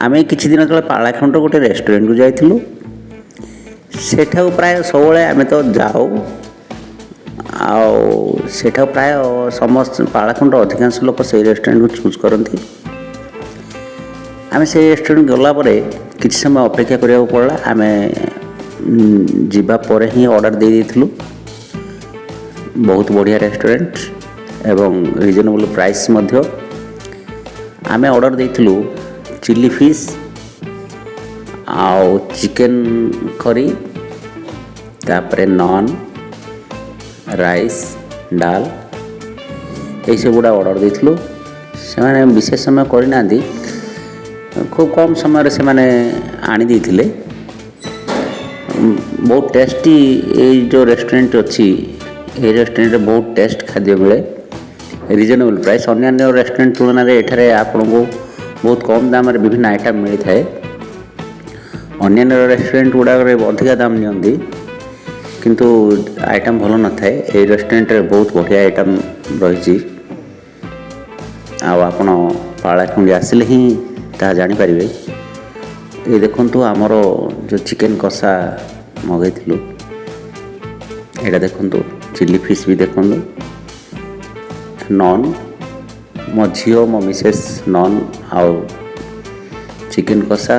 ଆମେ କିଛି ଦିନ ତଳେ ପାଳାଖେମୁଣ୍ଡ ଗୋଟେ ରେଷ୍ଟୁରାଣ୍ଟକୁ ଯାଇଥିଲୁ। ସେଠାକୁ ପ୍ରାୟ ସବୁବେଳେ ଆମେ ତ ଯାଉ, ଆଉ ସେଠାକୁ ପ୍ରାୟ ସମସ୍ତ ପାଳାଖେମୁଣ୍ଡ ଅଧିକାଂଶ ଲୋକ ସେଇ ରେଷ୍ଟୁରାଣ୍ଟକୁ ଚୁଜ୍ କରନ୍ତି। ଆମେ ସେଇ ରେଷ୍ଟୁରାଣ୍ଟ ଗଲା ପରେ କିଛି ସମୟ ଅପେକ୍ଷା କରିବାକୁ ପଡ଼ିଲା। ଆମେ ଯିବା ପରେ ହିଁ ଅର୍ଡ଼ର ଦେଇଥିଲୁ। ବହୁତ ବଢ଼ିଆ ରେଷ୍ଟୁରାଣ୍ଟ ଏବଂ ରିଜନେବଲ୍ ପ୍ରାଇସ୍ ମଧ୍ୟ। ଆମେ ଅର୍ଡ଼ର ଦେଇଥିଲୁ ଚିଲି ଫିସ୍ ଆଉ ଚିକେନ୍ କରି, ତାପରେ ନନ୍, ରାଇସ୍, ଡାଲ୍ ଏଇସବୁଗୁଡ଼ା ଅର୍ଡ଼ର ଦେଇଥିଲୁ। ସେମାନେ ବିଶେଷ ସମୟ କରିନାହାନ୍ତି, ଖୁବ୍ କମ୍ ସମୟରେ ସେମାନେ ଆଣି ଦେଇଥିଲେ। ବହୁତ ଟେଷ୍ଟି ଏଇ ଯେଉଁ ରେଷ୍ଟୁରାଣ୍ଟ ଅଛି, ଏହି ରେଷ୍ଟୁରାଣ୍ଟରେ ବହୁତ ଟେଷ୍ଟ ଖାଦ୍ୟ ମିଳେ, ରିଜନେବଲ୍ ପ୍ରାଇସ୍। ଅନ୍ୟାନ୍ୟ ରେଷ୍ଟୁରାଣ୍ଟ ତୁଳନାରେ ଏଠାରେ ଆପଣଙ୍କୁ ବହୁତ କମ୍ ଦାମରେ ବିଭିନ୍ନ ଆଇଟମ୍ ମିଳିଥାଏ। ଅନ୍ୟାନ୍ୟ ରେଷ୍ଟୁରାଣ୍ଟ ଗୁଡ଼ାକରେ ଅଧିକା ଦାମ ନିଅନ୍ତି, କିନ୍ତୁ ଆଇଟମ୍ ଭଲ ନଥାଏ। ଏହି ରେଷ୍ଟୁରାଣ୍ଟରେ ବହୁତ ବଢ଼ିଆ ଆଇଟମ୍ ରହିଛି, ଆଉ ଆପଣ ପାଳାଖେମୁଣ୍ଡ ଆସିଲେ ହିଁ ତାହା ଜାଣିପାରିବେ। ଏ ଦେଖନ୍ତୁ ଆମର ଯେଉଁ ଚିକେନ୍ କଷା ମଗାଇଥିଲୁ, ଏଇଟା ଦେଖନ୍ତୁ। ଚିଲି ଫିସ୍ ବି ଦେଖନ୍ତୁ। ନନ୍, ମୋ ଝିଅ ମୋ ମିସେସ୍ ନନ୍ ଆଉ ଚିକେନ୍ କଷା